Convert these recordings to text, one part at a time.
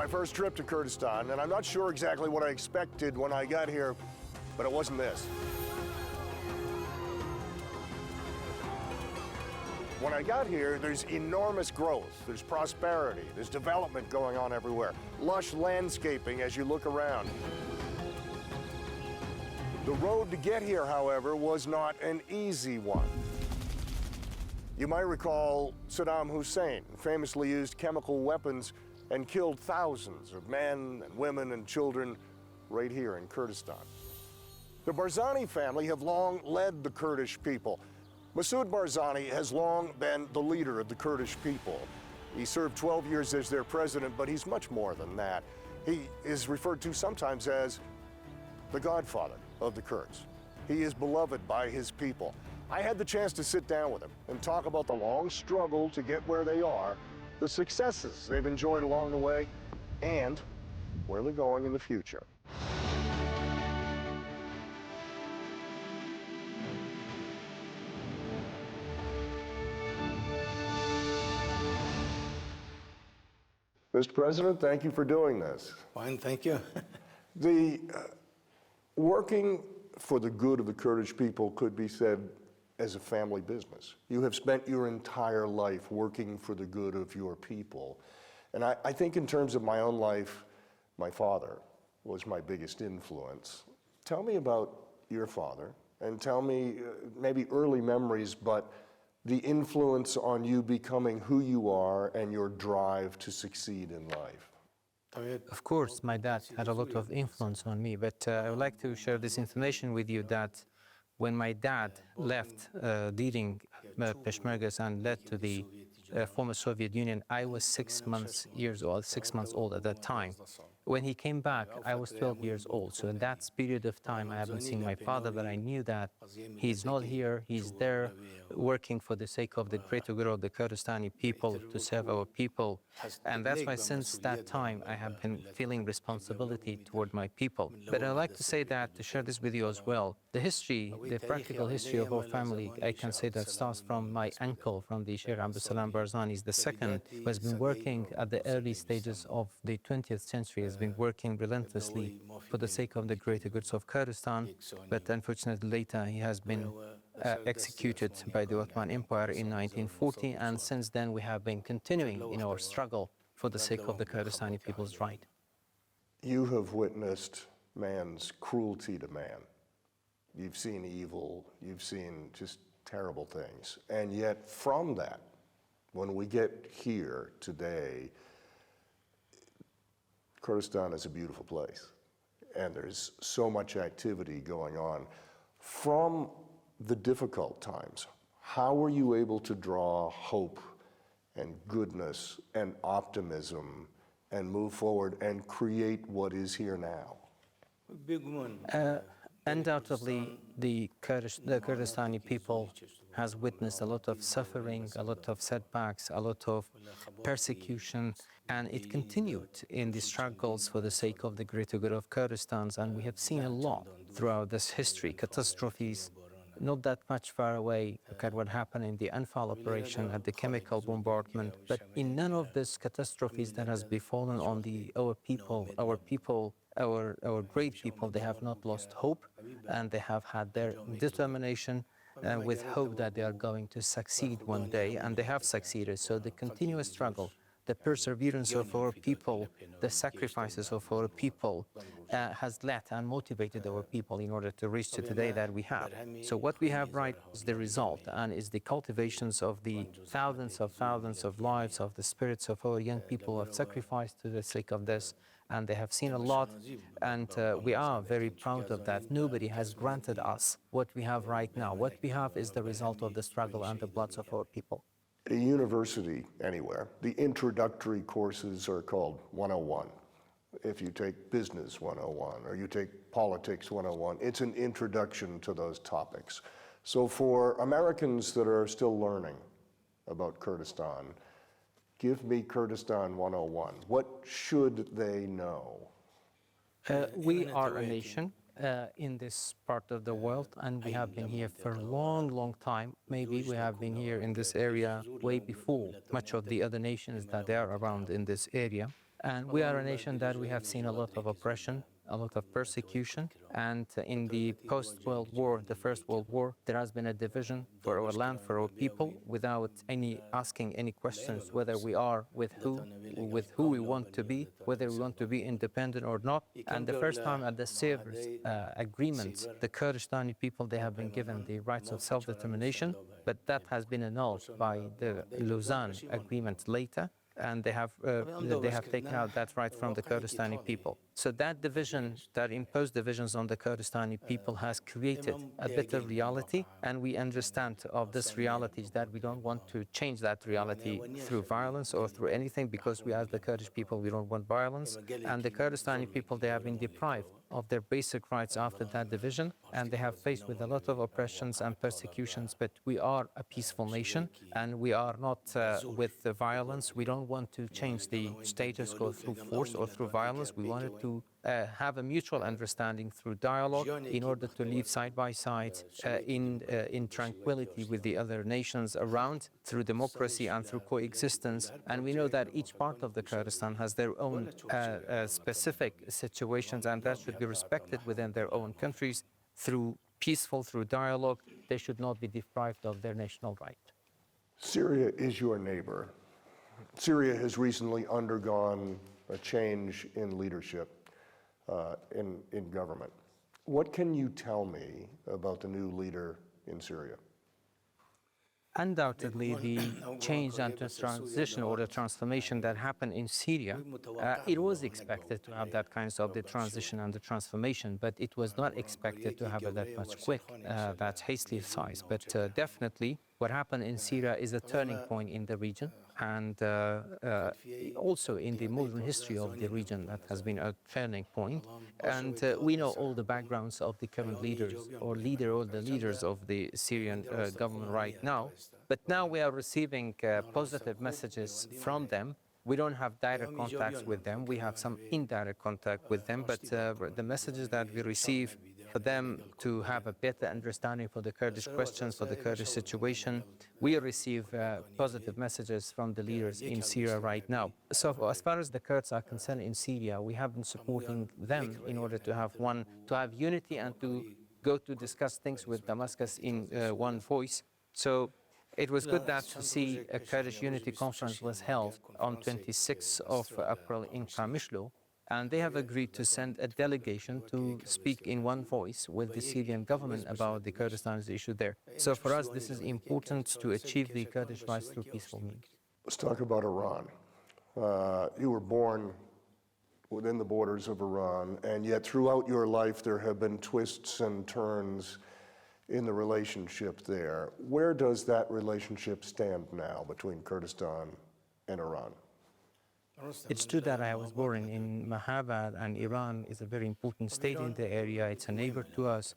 my first trip to Kurdistan, and I'm not sure exactly what I expected when I got here, but it wasn't this. When I got here, there's enormous growth, there's prosperity, there's development going on everywhere, lush landscaping as you look around. The road to get here, however, was not an easy one. You might recall Saddam Hussein famously used chemical weapons and killed thousands of men and women and children right here in Kurdistan. The Barzani family have long led the Kurdish people. Masoud Barzani has long been the leader of the Kurdish people. He served 12 years as their president, but he's much more than that. He is referred to sometimes as the godfather of the Kurds. He is beloved by his people. I had the chance to sit down with him and talk about the long struggle to get where they are, the successes they've enjoyed along the way, and where they're going in the future. Mr. President, thank you for doing this. Fine, thank you. Working for the good of the Kurdish people could be said as a family business. You have spent your entire life working for the good of your people. And I think in terms of my own life, my father was my biggest influence. Tell me about your father, and tell me maybe early memories, but the influence on you becoming who you are and your drive to succeed in life. Of course, my dad had a lot of influence on me, but I would like to share this information with you that when my dad left leading Peshmergas and led to the former Soviet Union, I was 6 months old at that time. When he came back, I was 12 years old. So in that period of time, I haven't seen my father, but I knew that he's not here. He's there working for the sake of the greater good of the Kurdistani people, to serve our people. And that's why since that time, I have been feeling responsibility toward my people. But I'd like to say that, to share this with you as well, the history, the practical history of our family, I can say that starts from my uncle, from the Sheikh Abdulsalam Barzani, is the second, who has been working at the early stages of the 20th century, has been working relentlessly for the sake of the greater goods of Kurdistan, but unfortunately later he has been executed by the Ottoman Empire in 1940, and since then we have been continuing in our struggle for the sake of the Kurdistani people's right. You have witnessed man's cruelty to man. You've seen evil, you've seen just terrible things, and yet from that, when we get here today, Kurdistan is a beautiful place, and there's so much activity going on. From the difficult times, how were you able to draw hope and goodness and optimism and move forward and create what is here now? Undoubtedly, the Kurdistani people has witnessed a lot of suffering, a lot of setbacks, a lot of persecution, and it continued in the struggles for the sake of the greater good of Kurdistan. And we have seen a lot throughout this history, catastrophes, not that much far away. Look at what happened in the Anfal operation, at the chemical bombardment. But in none of these catastrophes that has befallen on our people, our great people, they have not lost hope, and they have had their determination with hope that they are going to succeed one day, and they have succeeded. So the continuous struggle, the perseverance of our people, the sacrifices of our people has led and motivated our people in order to reach to today that we have. So what we have right is the result, and is the cultivations of the thousands of lives, of the spirits of our young people who have sacrificed to the sake of this, and they have seen a lot, and we are very proud of that. Nobody has granted us what we have right now. What we have is the result of the struggle and the bloods of our people. At a university anywhere, the introductory courses are called 101. If you take Business 101 or you take Politics 101, it's an introduction to those topics. So for Americans that are still learning about Kurdistan, give me Kurdistan 101. What should they know? We are a nation in this part of the world, and we have been here for a long time. Maybe we have been here in this area way before much of the other nations that they are around in this area. And we are a nation that we have seen a lot of oppression, a lot of persecution. And in the post-World War, the First World War, there has been a division for our land, for our people, without asking any questions whether we are with who we want to be, whether we want to be independent or not. And the first time at the Sevres agreement, the Kurdistani people, they have been given the rights of self-determination, but that has been annulled by the Lausanne agreement later. And they have taken out that right from the Kurdistani people. So that division, that imposed divisions on the Kurdistani people has created a bitter reality, and we understand of this reality that we don't want to change that reality through violence or through anything, because we as the Kurdish people, we don't want violence. And the Kurdistani people, they have been deprived of their basic rights after that division, and they have faced with a lot of oppressions and persecutions, but we are a peaceful nation, and we are not with the violence. We don't want to change the status quo through force or through violence. We wanted to have a mutual understanding through dialogue in order to live side by side in tranquility with the other nations around, through democracy and through coexistence. And we know that each part of the Kurdistan has their own specific situations, and that should be respected within their own countries through dialogue. They should not be deprived of their national right. Syria is your neighbor. Syria has recently undergone a change in leadership in government. What can you tell me about the new leader in Syria? Undoubtedly, the change and transition or the transformation that happened in Syria, it was expected to have that kind of the transition and the transformation, but it was not expected to have it that much quick, that hasty size. But definitely, what happened in Syria is a turning point in the region, and also in the modern history of the region, that has been a turning point. And we know all the backgrounds of the current leaders, or the leaders of the Syrian government right now. But now we are receiving positive messages from them. We don't have direct contacts with them. We have some indirect contact with them, but the messages that we receive for them to have a better understanding for the Kurdish questions, for the Kurdish situation, we receive positive messages from the leaders in Syria right now. So as far as the Kurds are concerned in Syria, we have been supporting them in order to have unity and to go to discuss things with Damascus in one voice. So it was good that to see a Kurdish Unity Conference was held on 26th of April in Kamishlo, and they have agreed to send a delegation to speak in one voice with the Syrian government about the Kurdistan's issue there. So for us, this is important to achieve the Kurdish rights through peaceful means. Let's talk about Iran. You were born within the borders of Iran, and yet throughout your life there have been twists and turns in the relationship there. Where does that relationship stand now between Kurdistan and Iran? It's true that I was born in Mahabad, and Iran is a very important state in the area. It's a neighbor to us,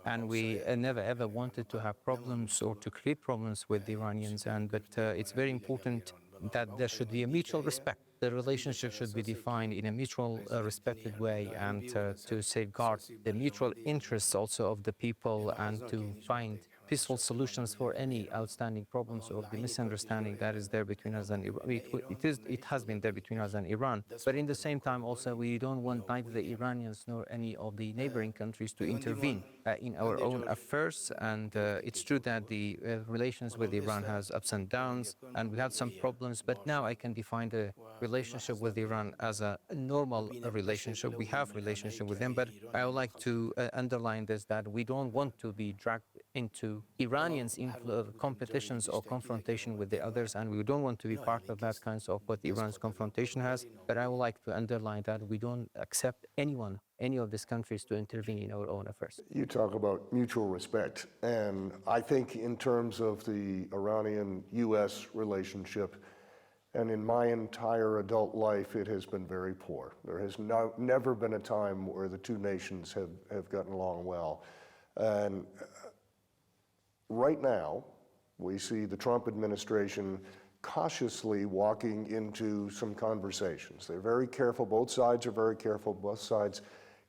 and we never ever wanted to have problems or to create problems with the Iranians. But it's very important that there should be a mutual respect. The relationship should be defined in a mutual respected way, and to safeguard the mutual interests also of the people, and to find peaceful solutions for any outstanding problems or the misunderstanding that is there between us and Iran. It has been there between us and Iran. But in the same time also, we don't want neither the Iranians nor any of the neighboring countries to intervene in our own affairs. And it's true that the relations with Iran has ups and downs, and we had some problems, but now I can define the relationship with Iran as a normal relationship. We have relationship with them, but I would like to underline this, that we don't want to be dragged into Iranians' competitions or confrontation with the others, and we don't want to be part of that kind of what Iran's confrontation has. But I would like to underline that we don't accept any of these countries to intervene in our own affairs. You talk about mutual respect, and I think in terms of the Iranian-U.S. relationship, and in my entire adult life, it has been very poor. There has never been a time where the two nations have gotten along well. And right now, we see the Trump administration cautiously walking into some conversations. They're very careful, both sides are very careful, both sides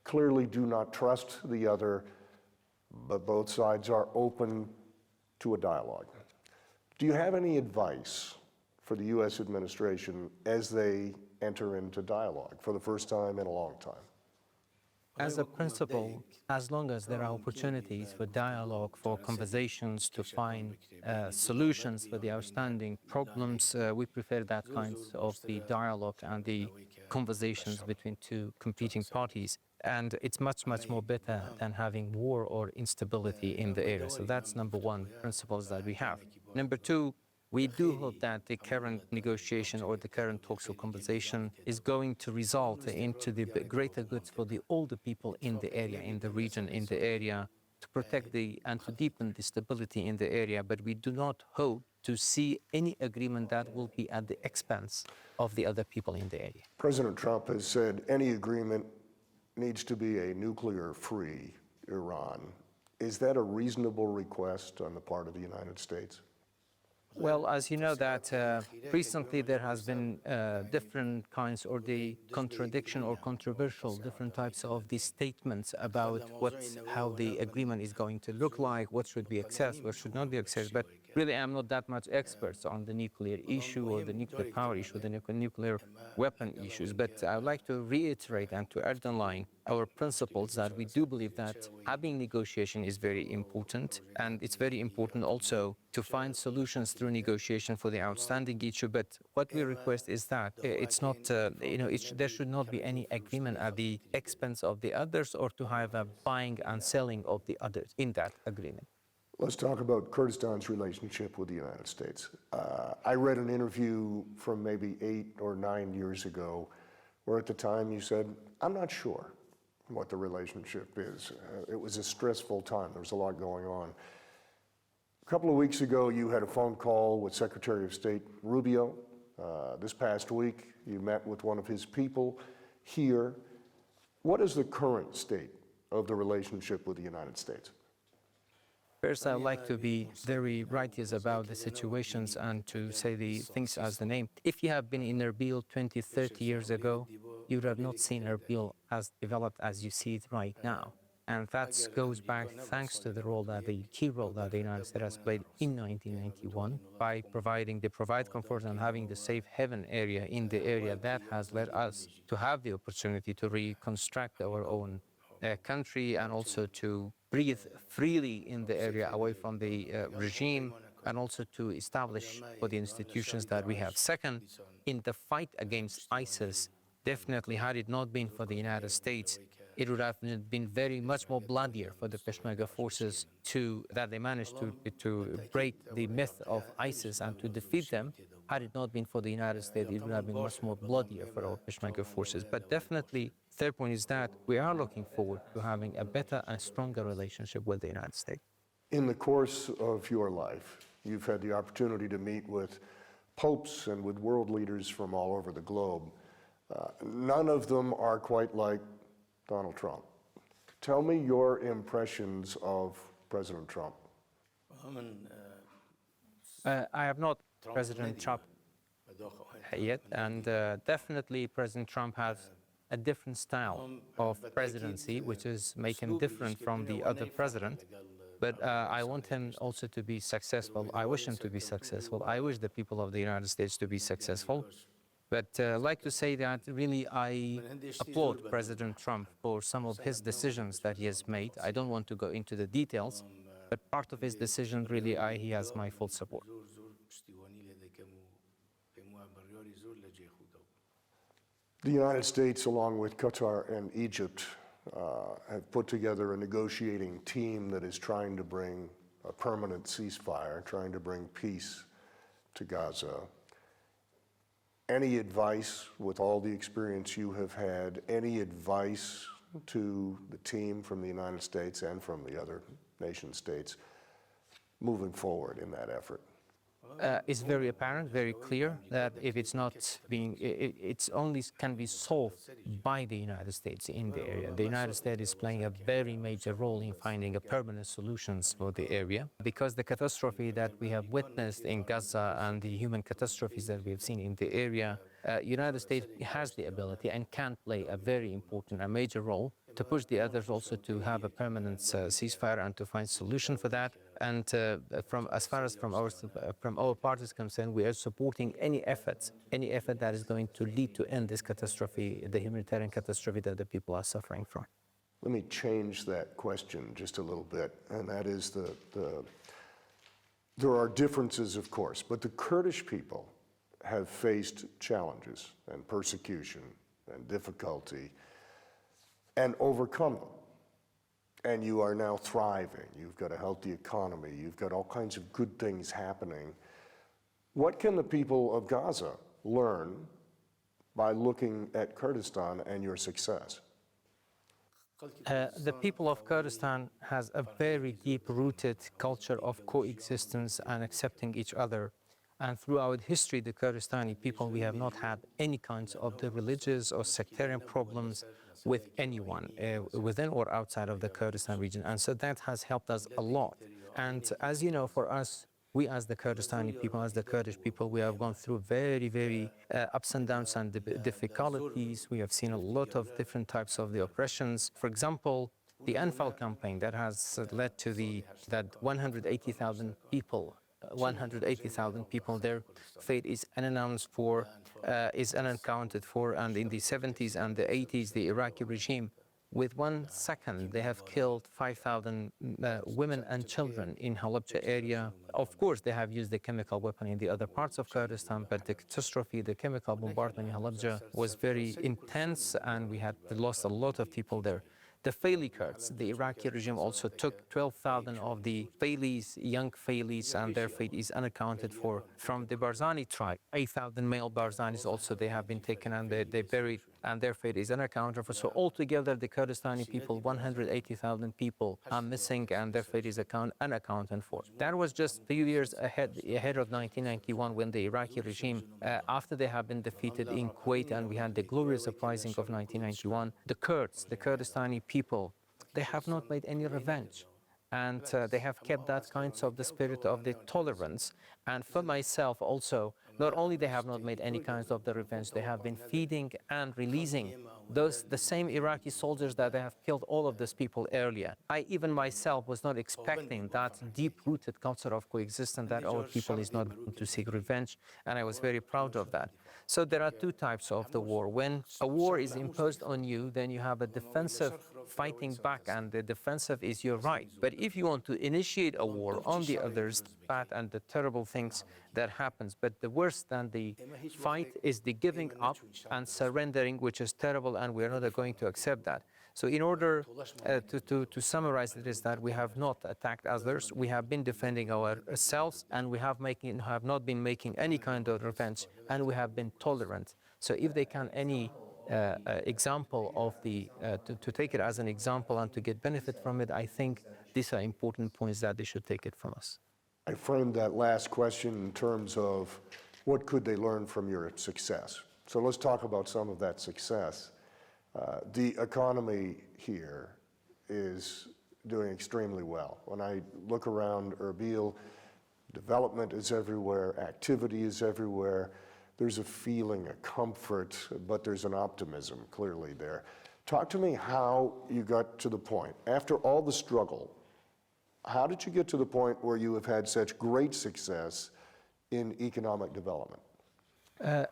clearly do not trust the other, but both sides are open to a dialogue. Do you have any advice for the U.S. administration as they enter into dialogue for the first time in a long time? As a principle, as long as there are opportunities for dialogue, for conversations, to find solutions for the outstanding problems, we prefer that kinds of the dialogue and the conversations between two competing parties. And it's much, much more better than having war or instability in the area. So that's number one principles that we have. Number two, we do hope that the current negotiation or the current talks or conversation is going to result into the greater goods for all the people in the area, in the region, in the area, to protect and to deepen the stability in the area. But we do not hope to see any agreement that will be at the expense of the other people in the area. President Trump has said any agreement needs to be a nuclear-free Iran. Is that a reasonable request on the part of the United States? Well, as you know that recently there has been different kinds or the contradiction or controversial different types of these statements about how the agreement is going to look like, what should be accessed, what should not be accessed. But really, I'm not that much expert on the nuclear issue or the nuclear power issue, the nuclear weapon issues. But I would like to reiterate and to underline our principles that we do believe that having negotiation is very important, and it's very important also to find solutions through negotiation for the outstanding issue. But what we request is that it's not, there should not be any agreement at the expense of the others or to have a buying and selling of the others in that agreement. Let's talk about Kurdistan's relationship with the United States. I read an interview from maybe 8 or 9 years ago where at the time you said, I'm not sure what the relationship is. It was a stressful time. There was a lot going on. A couple of weeks ago, you had a phone call with Secretary of State Rubio. This past week, you met with one of his people here. What is the current state of the relationship with the United States? First, I would like to be very righteous about the situations and to say the things as the name. If you have been in Erbil 20, 30 years ago, you would have not seen Erbil as developed as you see it right now. And that goes back thanks to the key role that the United States has played in 1991 by providing provide comfort and having the safe haven area in the area that has led us to have the opportunity to reconstruct our own country and also to breathe freely in the area away from the regime and also to establish for the institutions that we have. Second, in the fight against ISIS, definitely had it not been for the United States, it would have been very much more bloodier for the Peshmerga forces that they managed to break the myth of ISIS and to defeat them. Had it not been for the United States, it would have been much more bloodier for our Peshmerga forces. But definitely, third point is that we are looking forward to having a better and stronger relationship with the United States. In the course of your life, you've had the opportunity to meet with popes and with world leaders from all over the globe. None of them are quite like Donald Trump. Tell me your impressions of President Trump. I have not President Trump yet, and definitely President Trump has a different style of presidency, which is making him different from the other president. But I want him also to be successful. I wish him to be successful. I wish the people of the United States to be successful. But I'd like to say that really I applaud President Trump for some of his decisions that he has made. I don't want to go into the details, but part of his decision really he has my full support. The United States, along with Qatar and Egypt, have put together a negotiating team that is trying to bring a permanent ceasefire, trying to bring peace to Gaza. Any advice, with all the experience you have had, any advice to the team from the United States and from the other nation states moving forward in that effort? It's very apparent, very clear that if it's not being, it's only can be solved by the United States in the area. The United States is playing a very major role in finding a permanent solutions for the area because the catastrophe that we have witnessed in Gaza and the human catastrophes that we have seen in the area, United States has the ability and can play a very important, a major role to push the others also to have a permanent ceasefire and to find solution for that. And as far as from our part is concerned, we are supporting any effort that is going to lead to end this catastrophe, the humanitarian catastrophe that the people are suffering from. Let me change that question just a little bit, and that is there are differences, of course, but the Kurdish people have faced challenges and persecution and difficulty and overcome them. And you are now thriving. You've got a healthy economy. You've got all kinds of good things happening. What can the people of Gaza learn by looking at Kurdistan and your success? The people of Kurdistan has a very deep-rooted culture of coexistence and accepting each other. And throughout history, the Kurdistani people, we have not had any kinds of the religious or sectarian problems with anyone within or outside of the Kurdistan region. And so that has helped us a lot. And as you know, for us, we as the Kurdistani people, as the Kurdish people, we have gone through very, very ups and downs and difficulties. We have seen a lot of different types of the oppressions. For example, the Anfal campaign that has led to that 180,000 people, their fate is unannounced for, is unaccounted for. And in the 70s and the 80s, the Iraqi regime, with 1 second, they have killed 5,000 women and children in Halabja area. Of course, they have used the chemical weapon in the other parts of Kurdistan, but the catastrophe, the chemical bombardment in Halabja was very intense, and we had lost a lot of people there. The Faili Kurds, the Iraqi regime also took 12,000 of the Failis, young Failis, and their fate is unaccounted for. From the Barzani tribe, 8,000 male Barzanis also, they have been taken and they buried, and their fate is unaccounted for. So altogether, the Kurdistani people, 180,000 people are missing, and their fate is unaccounted for. That was just a few years ahead of 1991, when the Iraqi regime, after they have been defeated in Kuwait, and we had the glorious uprising of 1991, the Kurds, the Kurdistani people, they have not made any revenge. And they have kept that kind of the spirit of the tolerance. And for myself also, not only they have not made any kinds of the revenge, they have been feeding and releasing the same Iraqi soldiers that they have killed all of these people earlier. I even myself was not expecting that deep-rooted culture of coexistence, that our people is not going to seek revenge, and I was very proud of that. So there are two types of the war. When a war is imposed on you, then you have a defensive fighting back, and the defensive is your right. But if you want to initiate a war on the others, bad and the terrible things that happens, but the worse than the fight is the giving up and surrendering, which is terrible, and we are not going to accept that. So in order to summarize it, is that we have not attacked others, we have been defending ourselves, and we have not been making any kind of revenge, and we have been tolerant. So if they can example of to take it as an example and to get benefit from it, I think these are important points that they should take it from us. I framed that last question in terms of what could they learn from your success. So let's talk about some of that success. The economy here is doing extremely well. When I look around Erbil, development is everywhere, activity is everywhere. There's a feeling, a comfort, but there's an optimism clearly there. Talk to me how you got to the point, after all the struggle, how did you get to the point where you have had such great success in economic development?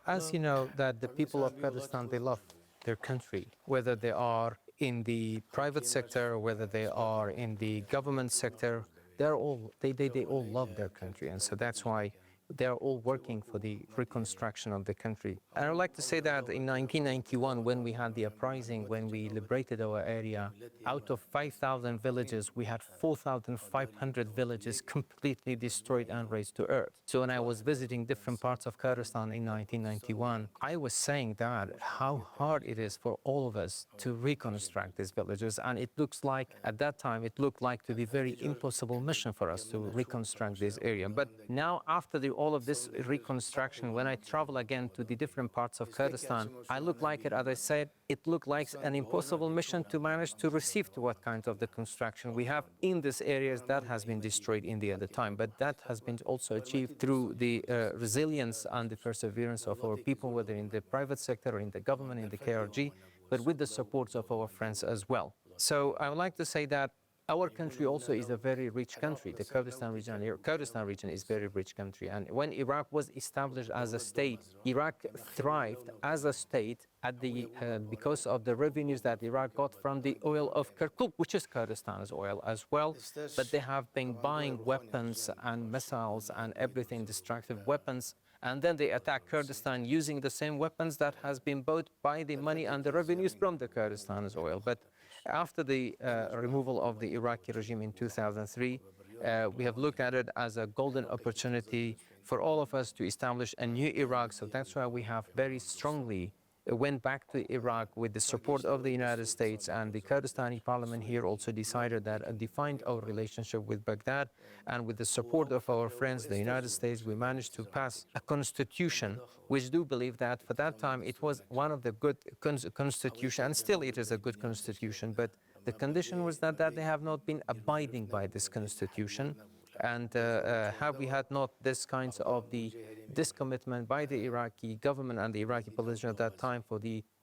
As you know, that the people of Kurdistan, they love their country, whether they are in the private sector, whether they are in the government sector, they all love their country, and so that's why they are all working for the reconstruction of the country. And I would like to say that in 1991, when we had the uprising, when we liberated our area, out of 5,000 villages, we had 4,500 villages completely destroyed and razed to earth. So when I was visiting different parts of Kurdistan in 1991, I was saying that how hard it is for all of us to reconstruct these villages. And it looks like, at that time, it looked like to be a very impossible mission for us to reconstruct this area. But now, after all of this reconstruction, when I travel again to the different parts of Kurdistan, I look like it, as I said, it looked like an impossible mission to manage to receive to what kind of the construction we have in these areas that has been destroyed in the other time. But that has been also achieved through the resilience and the perseverance of our people, whether in the private sector or in the government, in the KRG. but with the support of our friends as well. So I would like to say that our country also is a very rich country. The Kurdistan region is a very rich country. And when Iraq was established as a state, Iraq thrived as a state because of the revenues that Iraq got from the oil of Kirkuk, which is Kurdistan's oil as well. But they have been buying weapons and missiles and everything, destructive weapons. And then they attack Kurdistan using the same weapons that has been bought by the money and the revenues from the Kurdistan's oil. But after the removal of the Iraqi regime in 2003, we have looked at it as a golden opportunity for all of us to establish a new Iraq. So that's why we have very strongly went back to Iraq with the support of the United States, and the Kurdistani parliament here also decided that defined our relationship with Baghdad, and with the support of our friends, the United States, we managed to pass a constitution, which do believe that for that time it was one of the good constitution, and still it is a good constitution, but the condition was that they have not been abiding by this constitution. And have we had not this kinds of this commitment by the Iraqi government and the Iraqi politicians at that time for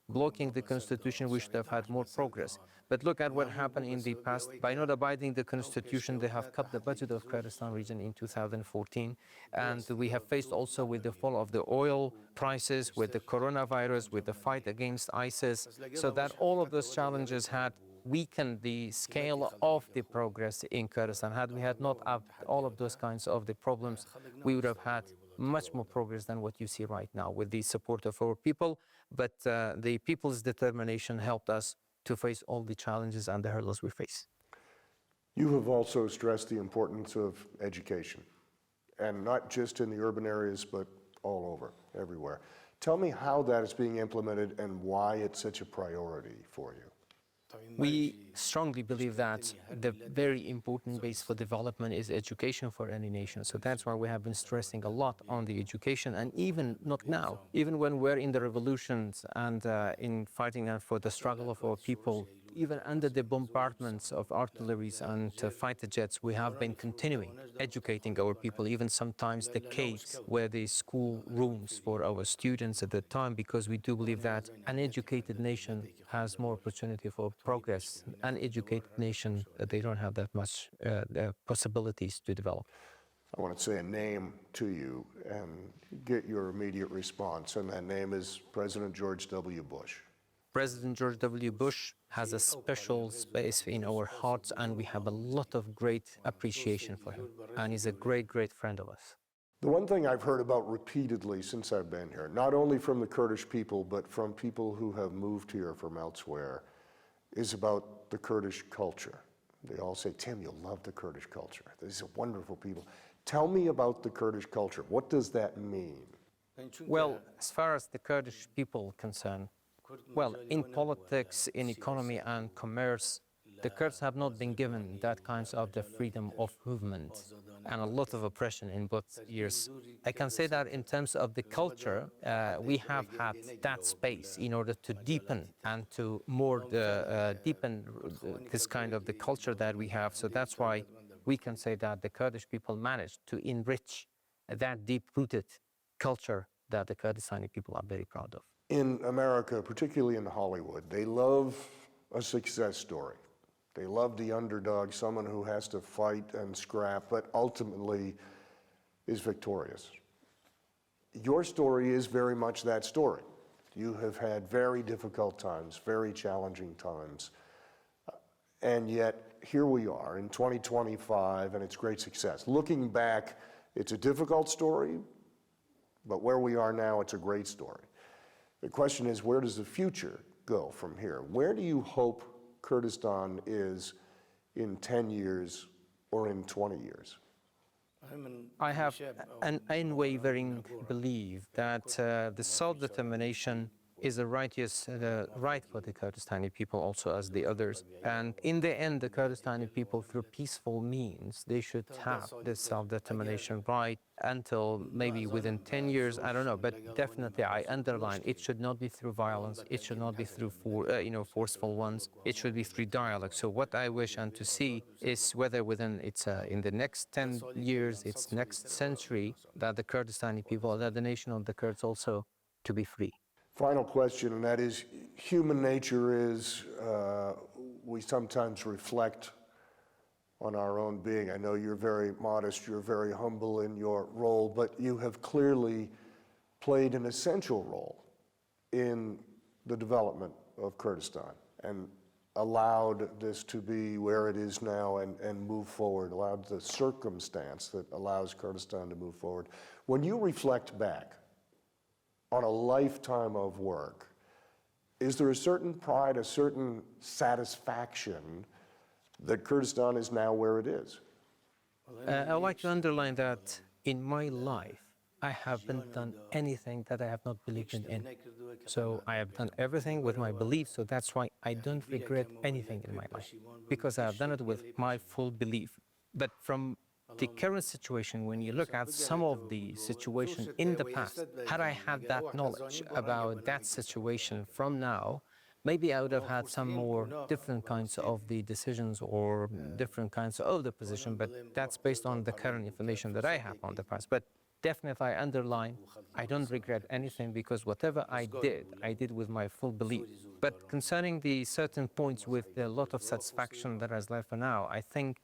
blocking the constitution, we should have had more progress. But look at what happened in the past. By not abiding the constitution, they have cut the budget of Kurdistan region in 2014. And we have faced also with the fall of the oil prices, with the coronavirus, with the fight against ISIS, so that all of those challenges had weakened the scale of the progress in Kurdistan. Had we had not all of those kinds of the problems, we would have had much more progress than what you see right now with the support of our people. But the people's determination helped us to face all the challenges and the hurdles we face. You have also stressed the importance of education, and not just in the urban areas, but all over, everywhere. Tell me how that is being implemented and why it's such a priority for you. We strongly believe that the very important base for development is education for any nation. So that's why we have been stressing a lot on the education, and even not now, even when we're in the revolutions and in fighting for the struggle of our people, even under the bombardments of artilleries and fighter jets, we have been continuing educating our people, even sometimes the caves were the school rooms for our students at the time, because we do believe that an educated nation has more opportunity for progress. An educated nation, they don't have that much possibilities to develop. I want to say a name to you and get your immediate response, and that name is President George W. Bush. President George W. Bush has a special space in our hearts, and we have a lot of great appreciation for him. And he's a great, great friend of us. The one thing I've heard about repeatedly since I've been here, not only from the Kurdish people, but from people who have moved here from elsewhere, is about the Kurdish culture. They all say, Tim, you'll love the Kurdish culture. These are wonderful people. Tell me about the Kurdish culture. What does that mean? Well, as far as the Kurdish people are concerned, well, in politics, in economy and commerce, the Kurds have not been given that kinds of the freedom of movement and a lot of oppression in both years. I can say that in terms of the culture, we have had that space in order to deepen and to more deepen this kind of the culture that we have. So that's why we can say that the Kurdish people managed to enrich that deep-rooted culture that the Kurdistani people are very proud of. In America, particularly in Hollywood, they love a success story. They love the underdog, someone who has to fight and scrap, but ultimately is victorious. Your story is very much that story. You have had very difficult times, very challenging times, and yet here we are in 2025, and it's great success. Looking back, it's a difficult story, but where we are now, it's a great story. The question is, where does the future go from here? Where do you hope Kurdistan is in 10 years or in 20 years? I have an unwavering belief that the self-determination is a righteous right for the Kurdistani people also as the others. And in the end, the Kurdistani people, through peaceful means, they should have this self-determination right until maybe within 10 years, I don't know, but definitely I underline, it should not be through violence, it should not be through forceful ones, it should be through dialogue. So what I wish and to see is whether within in the next 10 years, it's next century, that the Kurdistani people, that the nation of the Kurds also to be free. Final question, and that is, human nature is, we sometimes reflect on our own being. I know you're very modest, you're very humble in your role, but you have clearly played an essential role in the development of Kurdistan and allowed this to be where it is now and move forward, allowed the circumstance that allows Kurdistan to move forward. When you reflect back on a lifetime of work, is there a certain pride, a certain satisfaction that Kurdistan is now where it is? I'd like to underline that in my life, I haven't done anything that I have not believed in. So I have done everything with my belief, so that's why I don't regret anything in my life, because I have done it with my full belief. But from the current situation, when you look at some of the situation in the past, had I had that knowledge about that situation from now, maybe I would have had some more different kinds of the decisions or different kinds of the position, but that's based on the current information that I have on the past. But definitely, I underline, I don't regret anything because whatever I did with my full belief. But concerning the certain points with a lot of satisfaction that has left for now, I think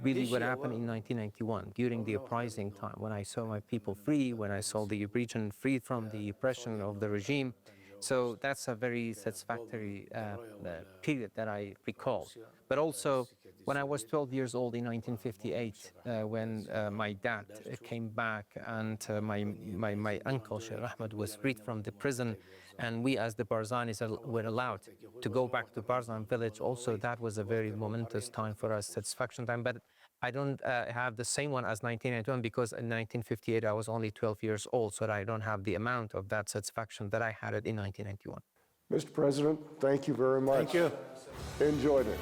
really what happened in 1991 during the uprising time, when I saw my people free, when I saw the region free from the oppression of the regime. So that's a very satisfactory period that I recall. But also, when I was 12 years old in 1958, when my dad came back and my uncle, Sheikh Ahmed, was freed from the prison, and we as the Barzanis were allowed to go back to Barzan village, also that was a very momentous time for us, satisfaction time. But I don't have the same one as 1991 because in 1958 I was only 12 years old, so I don't have the amount of that satisfaction that I had it in 1991. Mr. President, thank you very much. Thank you. Enjoyed it.